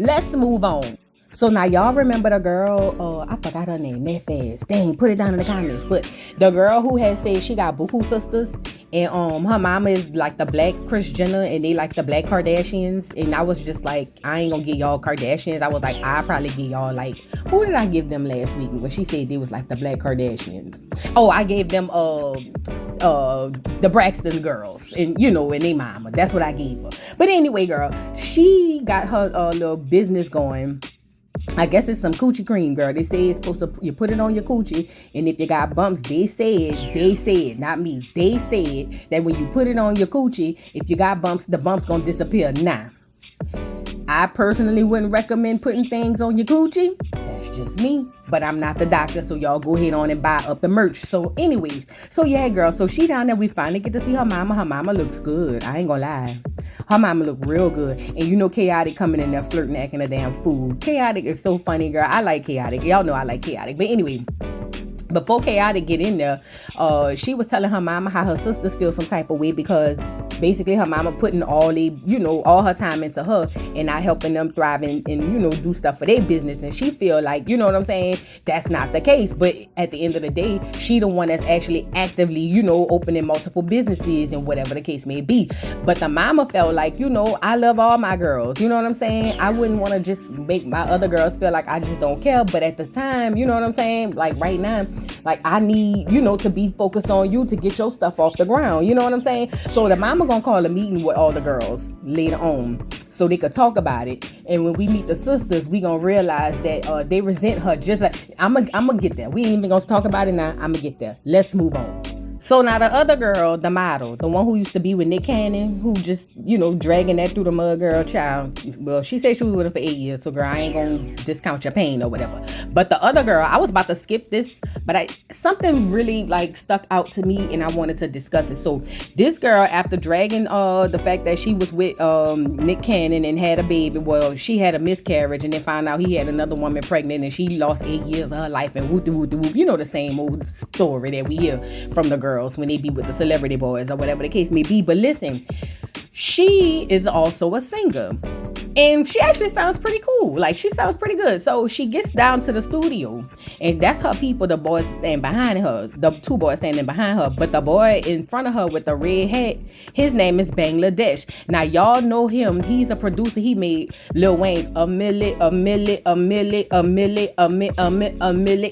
Let's move on. So now y'all remember the girl, I forgot her name that fast. Dang, put it down in the comments. But the girl who had said she got boohoo sisters, and her mama is like the black Kris Jenner and they like the black Kardashians. And I was just like, I ain't gonna get y'all Kardashians. I was like, I probably get y'all like, who did I give them last week when she said they was like the black Kardashians? Oh, I gave them the Braxton girls and and they mama. That's what I gave her. But anyway, girl, she got her little business going. I guess it's some coochie cream, girl. They say it's supposed to, you put it on your coochie, and if you got bumps, they said, not me, they said that when you put it on your coochie, if you got bumps, the bumps gonna disappear. Nah, I personally wouldn't recommend putting things on your coochie. That's just me, but I'm not the doctor, so y'all go ahead on and buy up the merch. So anyways, so yeah, girl, so she down there, we finally get to see her mama. Her mama looks good, I ain't gonna lie. Her mama look real good. And Chaotic coming in there flirting, acting a damn fool. Chaotic is so funny, girl. I like Chaotic. Y'all know I like Chaotic. But anyway, before Chaotic get in there, she was telling her mama how her sisters feel some type of way because basically her mama putting all her time into her and not helping them thrive and do stuff for their business. And she feel like, what I'm saying, that's not the case. But at the end of the day, she the one that's actually actively, opening multiple businesses and whatever the case may be. But the mama felt like, I love all my girls. You know what I'm saying? I wouldn't want to just make my other girls feel like I just don't care. But at the time, you know what I'm saying? Like right now, like I need, to be focused on you to get your stuff off the ground. You know what I'm saying? So the mama gonna call a meeting with all the girls later on so they could talk about it. And when we meet the sisters, we gonna realize that they resent her. Just like I'm gonna get there. We ain't even gonna talk about it now. I'm gonna get there. Let's move on. So now the other girl, the model, the one who used to be with Nick Cannon, who just, dragging that through the mud, girl, child. Well, she said she was with her for 8 years, so girl, I ain't gonna discount your pain or whatever. But the other girl, I was about to skip this, but something really like stuck out to me and I wanted to discuss it. So this girl, after dragging the fact that she was with Nick Cannon and had a baby, well, she had a miscarriage and then found out he had another woman pregnant and she lost 8 years of her life and whoop de whoop de whoop. The same old story that we hear from the girls when they be with the celebrity boys or whatever the case may be. But listen, she is also a singer and she actually sounds pretty cool. Like she sounds pretty good. So she gets down to the studio and that's her people. The boys stand behind her, the two boys standing behind her, but the boy in front of her with the red hat, his name is Bangladesh. Now y'all know him. He's a producer. He made Lil Wayne's a milli.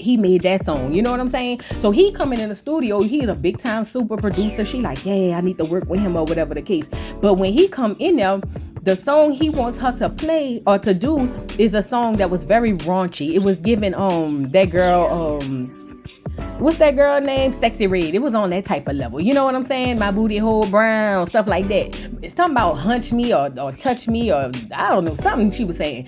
He made that song. You know what I'm saying? So he coming in the studio. He's a big time super producer. She like, yeah, I need to work with him or whatever the case. But when he come in there, the song he wants her to play or to do is a song that was very raunchy. It was given that girl what's that girl name? Sexy Red. It was on that type of level. You know what I'm saying? My booty hole brown, stuff like that. It's talking about hunch me or touch me or I don't know, something he was saying,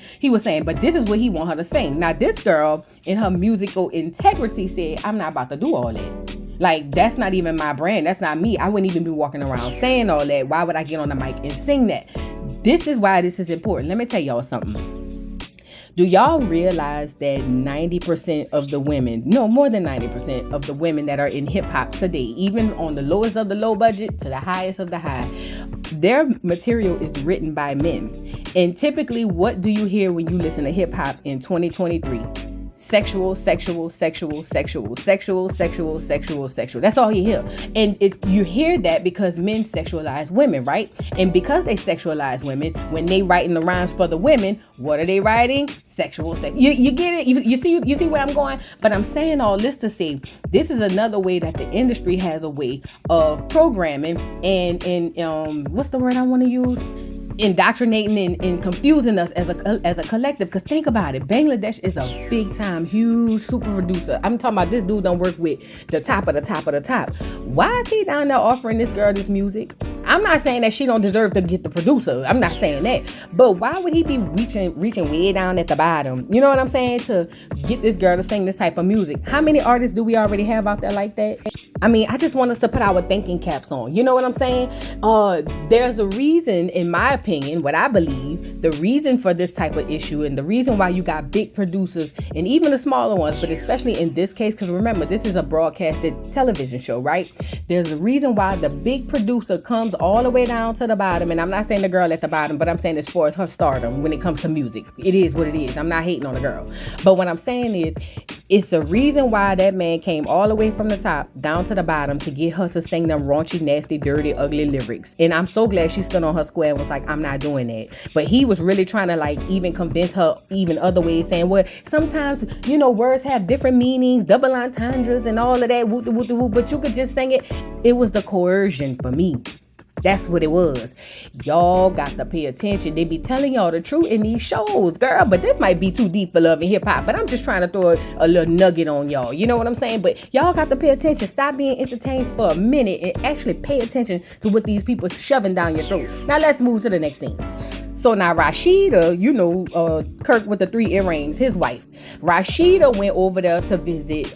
but this is what he want her to sing. Now this girl in her musical integrity said, I'm not about to do all that. Like, that's not even my brand. That's not me. I wouldn't even be walking around saying all that. Why would I get on the mic and sing that? This is why this is important. Let me tell y'all something. Do y'all realize that 90% of the women, no, more than 90% of the women that are in hip hop today, even on the lowest of the low budget to the highest of the high, their material is written by men. And typically, what do you hear when you listen to hip hop in 2023? Sexual. That's all you hear. And you hear that because men sexualize women, right? And because they sexualize women, when they writing the rhymes for the women, what are they writing? Sexual. You get it? You see where I'm going? But I'm saying all this to say, this is another way that the industry has a way of programming and what's the word I want to use? Indoctrinating and confusing us as a collective. Because think about it, Bangladesh is a big time, huge super producer. I'm talking about this dude don't work with the top of the top of the top. Why is he down there offering this girl this music? I'm not saying that she don't deserve to get the producer. I'm not saying that. But why would he be reaching way down at the bottom? You know what I'm saying? To get this girl to sing this type of music. How many artists do we already have out there like that? I mean, I just want us to put our thinking caps on. You know what I'm saying? There's a reason, in my opinion, what I believe, the reason for this type of issue and the reason why you got big producers and even the smaller ones, but especially in this case, because remember, this is a broadcasted television show, right? There's a reason why the big producer comes all the way down to the bottom. And I'm not saying the girl at the bottom, but I'm saying as far as her stardom when it comes to music, it is what it is. I'm not hating on the girl. But what I'm saying is, it's the reason why that man came all the way from the top down to the bottom to get her to sing them raunchy, nasty, dirty, ugly lyrics. And I'm so glad she stood on her square and was like, I'm not doing that. But he was really trying to like even convince her even other ways, saying, well, sometimes, you know, words have different meanings, double entendres and all of that, whoop, but you could just sing it. It was the coercion for me. That's what it was. Y'all got to pay attention. They be telling y'all the truth in these shows, girl. But this might be too deep for love and hip hop. But I'm just trying to throw a little nugget on y'all. You know what I'm saying? But y'all got to pay attention. Stop being entertained for a minute and actually pay attention to what these people shoving down your throat. Now let's move to the next scene. So now Rashida, you know, Kirk with the 3 earrings, his wife. Rashida went over there to visit,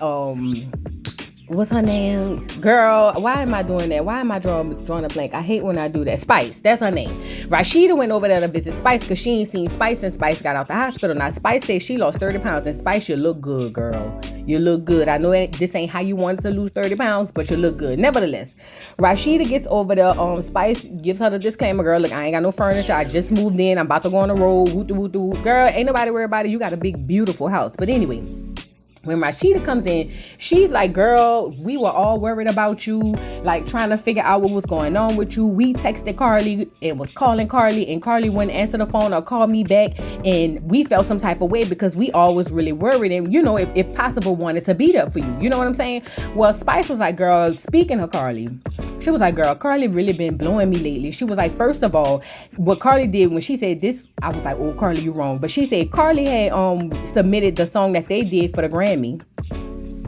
what's her name? Girl, why am I doing that? Why am I drawing a blank? I hate when I do that. Spice, that's her name. Rashida went over there to visit Spice because she ain't seen Spice and Spice got out the hospital. Now, Spice said she lost 30 pounds. And Spice, you look good, girl. You look good. I know this ain't how you wanted to lose 30 pounds, but you look good. Nevertheless, Rashida gets over there. Spice gives her the disclaimer, girl, look, I ain't got no furniture. I just moved in. I'm about to go on the road. Woo-doo. Girl, ain't nobody worried about it. You got a big, beautiful house. But anyway, when Rashida comes in, she's like, girl, we were all worried about you, like trying to figure out what was going on with you. We texted Karlie and was calling Karlie, and Karlie wouldn't answer the phone or call me back. And we felt some type of way because we all was really worried and, you know, if possible, wanted to beat up for you. You know what I'm saying? Well, Spice was like, girl, speaking of Karlie, she was like, girl, Karlie really been blowing me lately. She was like, first of all, what Karlie did when she said this, I was like, oh, Karlie, you wrong. But she said Karlie had submitted the song that they did for the Grammy and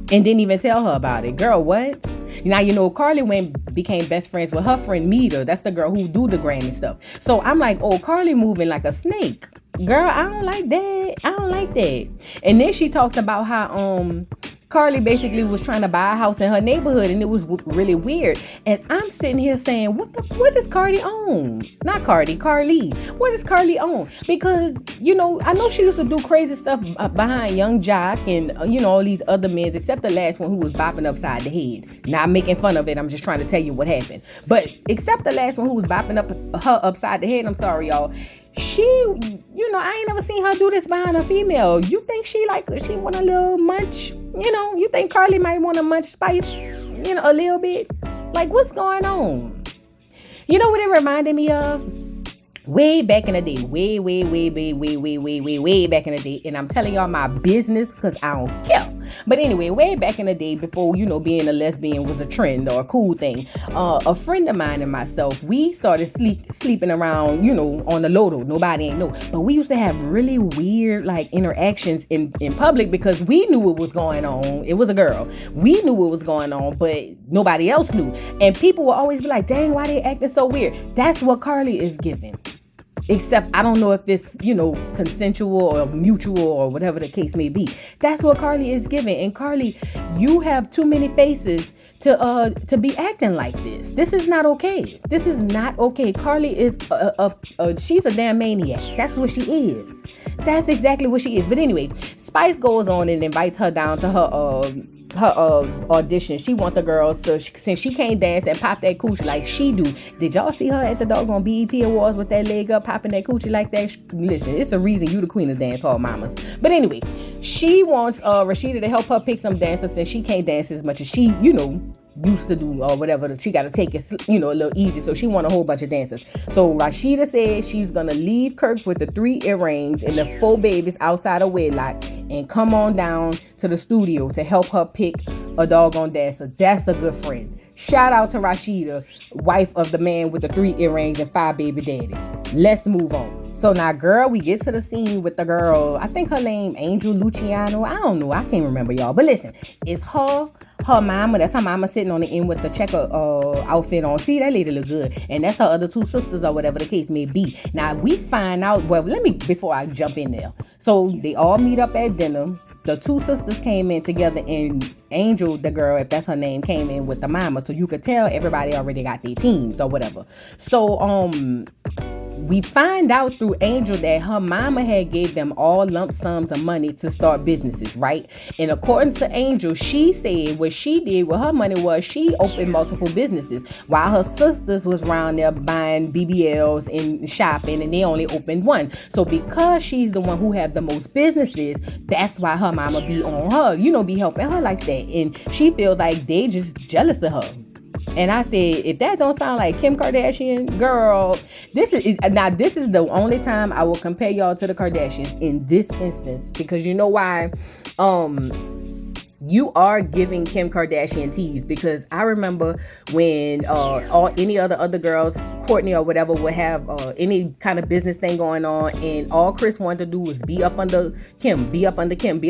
didn't even tell her about it. Girl, what? Now, you know, Karlie became best friends with her friend Mita. That's the girl who do the Grammy stuff. So I'm like, oh, Karlie moving like a snake. Girl, I don't like that. And then she talks about how Karlie basically was trying to buy a house in her neighborhood, and it was really weird. And I'm sitting here saying, what does Karlie own? Not Karlie. What does Karlie own? Because, you know, I know she used to do crazy stuff behind Young Jock and, you know, all these other men, except the last one who was bopping upside the head. Not making fun of it. I'm just trying to tell you what happened. But except the last one who was bopping her upside the head, I'm sorry, y'all. She, you know, I ain't never seen her do this behind a female. You think she want a little munch? You know, you think Karlie might want to munch Spice, you know, a little bit? Like, what's going on? You know what it reminded me of? Way back in the day, way back in the day. And I'm telling y'all my business because I don't care. But anyway, way back in the day, before, you know, being a lesbian was a trend or a cool thing, a friend of mine and myself, we started sleeping around, you know, on the Loto. Nobody ain't know. But we used to have really weird, like, interactions in public because we knew what was going on. It was a girl. We knew what was going on, but nobody else knew. And people will always be like, dang, why they acting so weird? That's what Karlie is giving. Except I don't know if it's, you know, consensual or mutual or whatever the case may be. That's what Karlie is giving. And Karlie, you have too many faces to be acting like this. This is not okay. This is not okay. Karlie is she's a damn maniac. That's what she is. That's exactly what she is. But anyway, Spice goes on and invites her down to her audition. She want the girls to, since she can't dance and pop that coochie like she do. Did y'all see her at the doggone BET Awards with that leg up popping that coochie like that? Listen, it's a reason you the queen of dance hall mamas. But anyway, she wants Rashida to help her pick some dancers since she can't dance as much as she, you know, used to do or whatever. She got to take it, you know, a little easy. So she want a whole bunch of dancers. So Rashida said she's going to leave Kirk with the 3 earrings and the 4 babies outside of wedlock and come on down to the studio to help her pick a doggone dancer. That's a good friend. Shout out to Rashida, wife of the man with the 3 earrings and 5 baby daddies. Let's move on. So now, girl, we get to the scene with the girl. I think her name Angel Luciano. I don't know. I can't remember, y'all. But listen, it's her mama. That's her mama sitting on the end with the checker outfit on. See, that lady look good. And that's her other 2 sisters or whatever the case may be. Now, we find out, well, before I jump in there. So they all meet up at dinner. The 2 sisters came in together, and Angel, the girl, if that's her name, came in with the mama. So you could tell everybody already got their teams or whatever. So, we find out through Angel that her mama had gave them all lump sums of money to start businesses, right? And according to Angel, she said what she did with her money was she opened multiple businesses while her sisters was around there buying BBLs and shopping, and they only opened one. So because she's the one who have the most businesses, that's why her mama be on her, be helping her like that. And she feels like they just jealous of her. And I said, if that don't sound like Kim Kardashian, girl, this is the only time I will compare y'all to the Kardashians in this instance, because you know why? You are giving Kim Kardashian tease, because I remember when any other girls, Courtney or whatever, would have any kind of business thing going on, and all Chris wanted to do was be up under Kim, be up under Kim.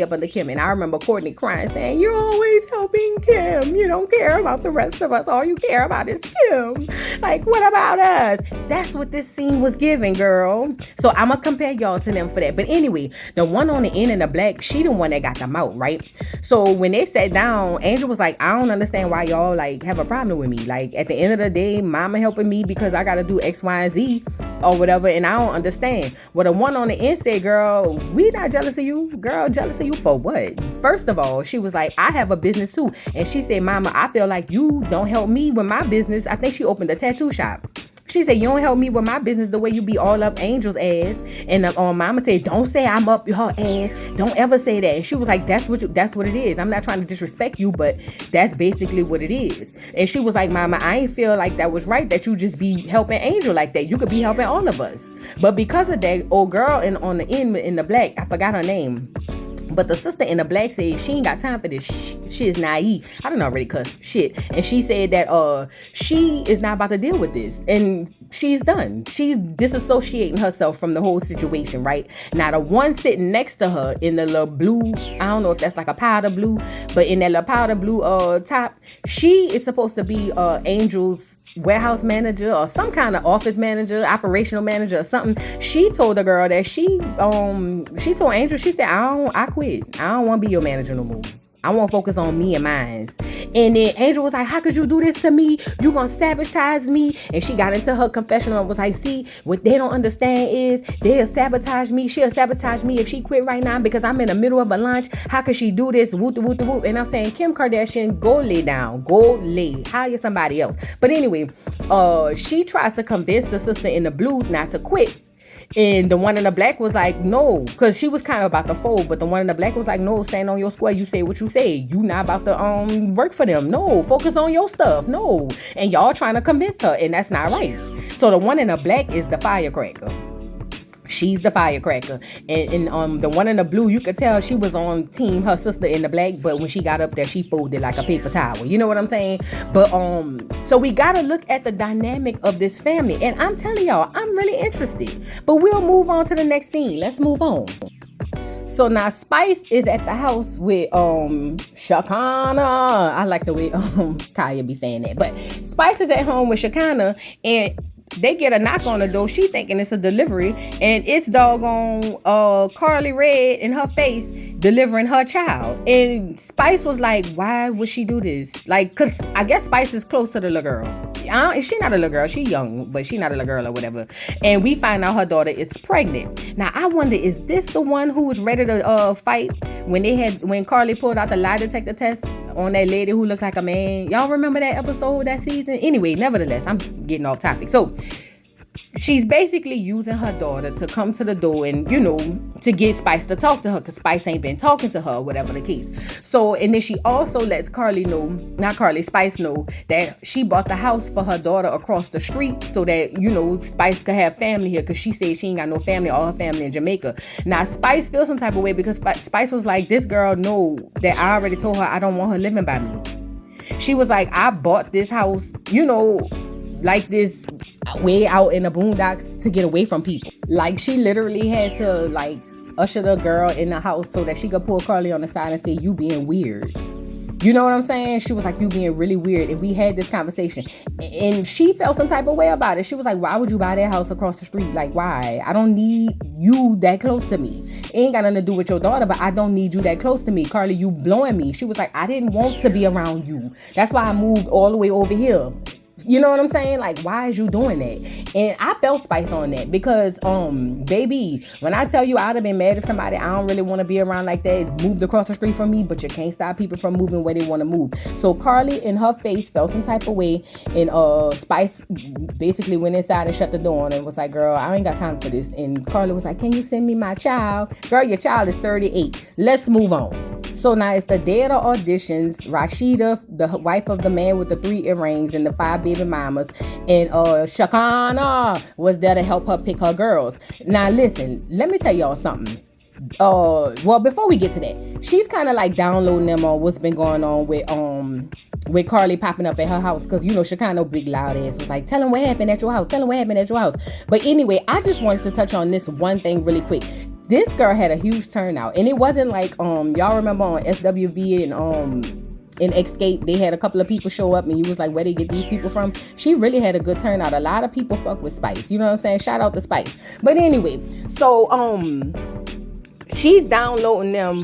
And I remember Courtney crying, saying, "You're always helping Kim. You don't care about the rest of us. All you care about is Kim. Like, what about us?" That's what this scene was giving, girl. So I'm gonna compare y'all to them for that. But anyway, the one on the end in the black, she the one that got them out, right? So when they sat down, Angel was like, "I don't understand why y'all like have a problem with me. Like, at the end of the day, mama helping me because I gotta do X, Y, and Z or whatever, and I don't understand." Well, the one on the end said, "Girl, we not jealous of you. Girl, jealous of you for what?" First of all, she was like, "I have a business too." And she said, "Mama, I feel like you don't help me with my business." I think she opened a tattoo shop. She said, "You don't help me with my business the way you be all up Angel's ass." And mama said, "Don't say I'm up her ass. Don't ever say that." And she was like, that's what it is. I'm not trying to disrespect you, but that's basically what it is." And she was like, "Mama, I ain't feel like that was right, that you just be helping Angel like that. You could be helping all of us." But because of that, old girl on the end in the black, I forgot her name, but the sister in the black said she ain't got time for this. She is naive. I don't already cuss shit. And she said that she is not about to deal with this. And she's done. She's disassociating herself from the whole situation, right? Now, the one sitting next to her in the little blue, I don't know if that's like a powder blue, but in that little powder blue top, she is supposed to be Angel's warehouse manager or some kind of office manager, operational manager or something. She told the girl that she told Angel, she said, I quit. I don't want to be your manager no more. I want to focus on me and mine." And then Angel was like, "How could you do this to me? You gonna sabotage me?" And she got into her confessional and was like, "See, what they don't understand is they'll sabotage me. She'll sabotage me if she quit right now because I'm in the middle of a lunch. How could she do this? Whoop, whoop, whoop." And I'm saying, Kim Kardashian, go lay down. Go lay. Hire somebody else. But anyway, she tries to convince the sister in the blue not to quit. And the one in the black was like, "No," because she was kind of about to fold. But the one in the black was like, "No, stand on your square. You say what you say. You not about to work for them. No, focus on your stuff. No." And y'all trying to convince her, and that's not right. So the one in the black is the firecracker. She's the firecracker. And the one in the blue, you could tell she was on team her sister in the black, but when she got up there, she folded like a paper towel. You know what I'm saying? But so we gotta look at the dynamic of this family. And I'm telling y'all, I'm really interested. But we'll move on to the next scene. Let's move on. So now Spice is at the house with Shakana. I like the way Kaya be saying that. But Spice is at home with Shakana, and they get a knock on the door. She thinking it's a delivery, and it's doggone Karlie Red in her face delivering her child. And Spice was like, "Why would she do this?" Like, cause I guess Spice is close to the little girl. She not a little girl. She young, but she not a little girl or whatever. And we find out her daughter is pregnant. Now I wonder, is this the one who was ready to fight when Karlie pulled out the lie detector test on that lady who looked like a man? Y'all remember that episode, that season? Anyway, nevertheless, I'm getting off topic. So she's basically using her daughter to come to the door and, to get Spice to talk to her, because Spice ain't been talking to her, whatever the case. So, and then she also lets Spice know that she bought the house for her daughter across the street so that, Spice could have family here, because she said she ain't got no family, all her family in Jamaica. Now, Spice feels some type of way because Spice was like, "This girl know that I already told her I don't want her living by me." She was like, "I bought this house, like this way out in the boondocks to get away from people." Like, she literally had to usher the girl in the house so that she could pull Karlie on the side and say, "You being weird." You know what I'm saying? She was like, "You being really weird." And we had this conversation, and she felt some type of way about it. She was like, "Why would you buy that house across the street? Like, why? I don't need you that close to me. It ain't got nothing to do with your daughter, but I don't need you that close to me. Karlie, you blowing me." She was like, "I didn't want to be around you. That's why I moved all the way over here You know what I'm saying? Like, why is you doing that? And I felt Spice on that because, baby, when I tell you I'd have been mad if somebody I don't really want to be around like that moved across the street from me, but you can't stop people from moving where they want to move. So Karlie in her face felt some type of way, and Spice basically went inside and shut the door on and was like, girl, I ain't got time for this. And Karlie was like, can you send me my child? Girl, your child is 38. Let's move on. So now it's the day of the auditions. Rashida, the wife of the man with the 3 earrings and the 5 baby mamas, and Shakana was there to help her pick her girls. Now listen, let me tell y'all something. Well, before we get to that, she's kind of like downloading them on what's been going on with Karlie popping up at her house, because you know Shakana big loud ass was like, tell him what happened at your house, tell him what happened at your house. But anyway, I just wanted to touch on this one thing really quick. This girl had a huge turnout, and it wasn't like y'all remember on SWV and in Escape, they had a couple of people show up and you was like, where they get these people from? She really had a good turnout. A lot of people fuck with Spice, you know what I'm saying? Shout out to Spice. But anyway, so she's downloading them,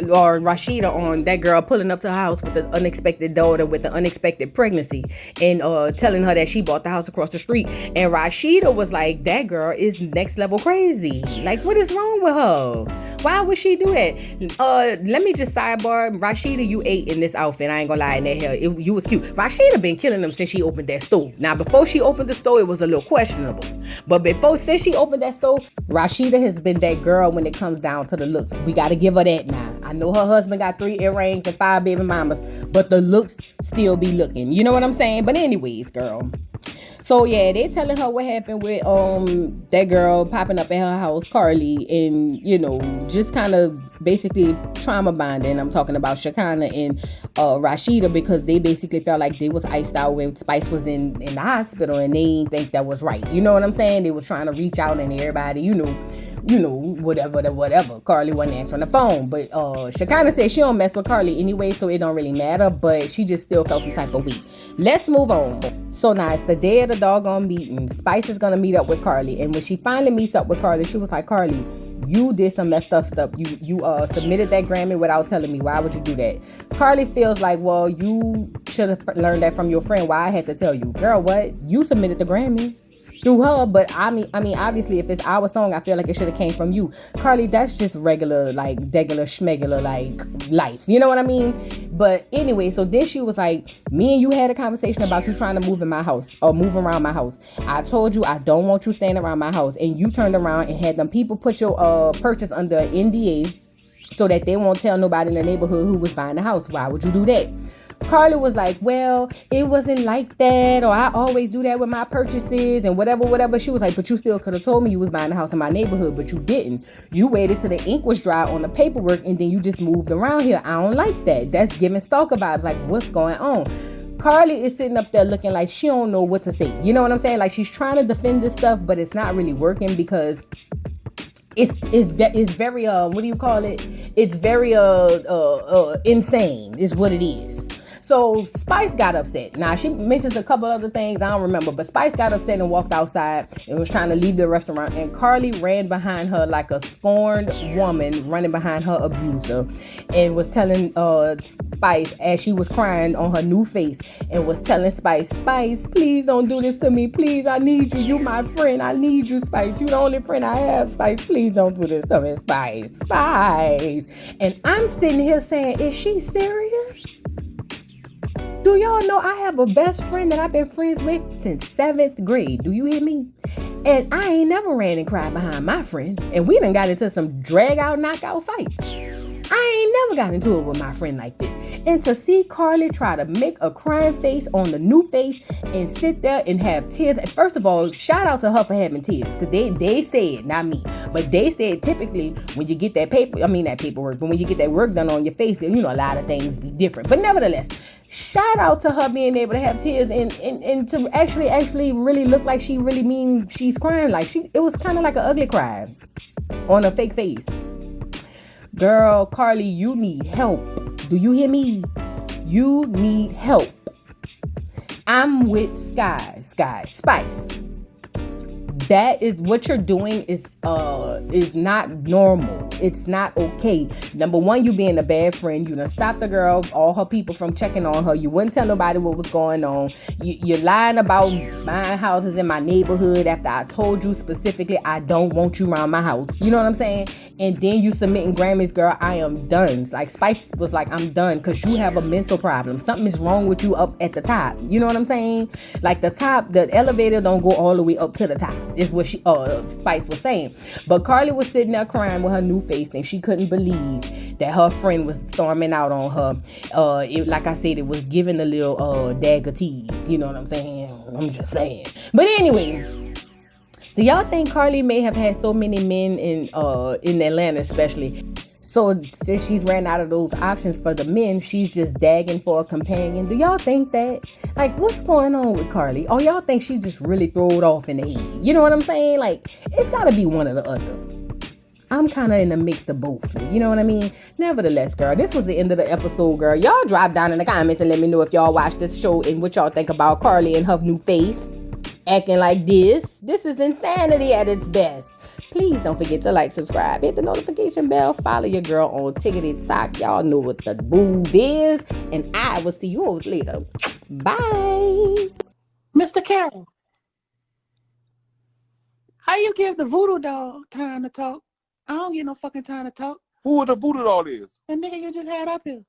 or Rashida, on that girl pulling up to her house with the unexpected daughter with the unexpected pregnancy, and telling her that she bought the house across the street. And Rashida was like, that girl is next level crazy. Like, what is wrong with her? Why would she do that? Let me just sidebar. Rashida, you ate in this outfit. I ain't gonna lie, in that hair. You was cute. Rashida been killing them since she opened that store. Now, before she opened the store, it was a little questionable. But since she opened that store, Rashida has been that girl when it comes down to the looks. We gotta give her that now. I know her husband got 3 earrings and 5 baby mamas, but the looks still be looking. You know what I'm saying? But anyways, girl. So yeah, they telling her what happened with that girl popping up at her house, Karlie, and you know, just kind of basically trauma bonding. I'm talking about Shakana and Rashida, because they basically felt like they was iced out when Spice was in the hospital, and they didn't think that was right. You know what I'm saying? They was trying to reach out, and everybody, you know, whatever. Karlie wasn't answering the phone, but Shakana said she don't mess with Karlie anyway, so it don't really matter, but she just still felt some type of weak. Let's move on. So now it's the day of the doggone meeting. Spice is gonna meet up with Karlie, and when she finally meets up with Karlie, she was like, Karlie, you did some messed up stuff. You submitted that Grammy without telling me. Why would you do that? Karlie feels like, well, you should have learned that from your friend. Why I had to tell you? Girl, what? You submitted the Grammy through her, but I mean, obviously, if it's our song, I feel like it should have came from you. Karlie, that's just regular, like, degular, schmegular, like, life. You know what I mean? But anyway, so then she was like, me and you had a conversation about you trying to move in my house, or move around my house. I told you I don't want you staying around my house, and you turned around and had them people put your purchase under an NDA so that they won't tell nobody in the neighborhood who was buying the house. Why would you do that? Karlie was like, well, it wasn't like that, or I always do that with my purchases and whatever. She was like, but you still could have told me you was buying a house in my neighborhood, but you didn't. You waited till the ink was dry on the paperwork, and then you just moved around here. I don't like that. That's giving stalker vibes. Like, what's going on? Karlie is sitting up there looking like she don't know what to say. You know what I'm saying? Like, she's trying to defend this stuff, but it's not really working, because it's very what do you call it? It's very insane is what it is. So Spice got upset. Now, she mentions a couple other things I don't remember, but Spice got upset and walked outside and was trying to leave the restaurant, and Karlie ran behind her like a scorned woman running behind her abuser, and was telling Spice, as she was crying on her new face, and was telling Spice, please don't do this to me. Please, I need you. You my friend. I need you, Spice. You the only friend I have, Spice. Please don't do this to me, Spice. And I'm sitting here saying, is she serious? Do y'all know I have a best friend that I've been friends with since 7th grade? Do you hear me? And I ain't never ran and cried behind my friend. And we done got into some drag out, knockout fights. I ain't never got into it with my friend like this. And to see Karlie try to make a crying face on the new face and sit there and have tears. First of all, shout out to her for having tears. Because they said, not me, but they said typically when you get that paperwork, but when you get that work done on your face, you know, a lot of things be different. But nevertheless, shout out to her being able to have tears and to actually really look like she really means she's crying. Like, it was kind of like an ugly cry on a fake face. Girl, Karlie, you need help. Do you hear me? You need help. I'm with Spice. that is what you're doing is not normal. It's not okay. Number one, you being a bad friend. You done stopped the girl, all her people from checking on her. You wouldn't tell nobody what was going on. You're lying about buying houses in my neighborhood after I told you specifically I don't want you around my house. You know what I'm saying? And then you submitting Grammys, girl. I am done. Like Spice was like, I'm done because you have a mental problem. Something is wrong with you up at the top. You know what I'm saying? Like the top, the elevator don't go all the way up to the top. Is what she Spice was saying. But Karlie was sitting there crying with her new face, and she couldn't believe that her friend was storming out on her. Like I said, it was giving a little dagger tease. You know what I'm saying? I'm just saying. But anyway, do y'all think Karlie may have had so many men in Atlanta, especially? So since she's ran out of those options for the men, she's just dagging for a companion. Do y'all think that? Like, what's going on with Karlie? Or y'all think she just really threw it off in the head? You know what I'm saying? Like, it's got to be one or the other. I'm kind of in the mix of both. You know what I mean? Nevertheless, girl, this was the end of the episode, girl. Y'all drop down in the comments and let me know if y'all watch this show and what y'all think about Karlie and her new face. Acting like this. This is insanity at its best. Please don't forget to like, subscribe, hit the notification bell, follow your girl on Tickety Talk. Y'all know what the move is. And I will see you all later. Bye. Mr. Carroll, how you give the voodoo doll time to talk? I don't get no fucking time to talk. Who the voodoo doll is? The nigga you just had up here.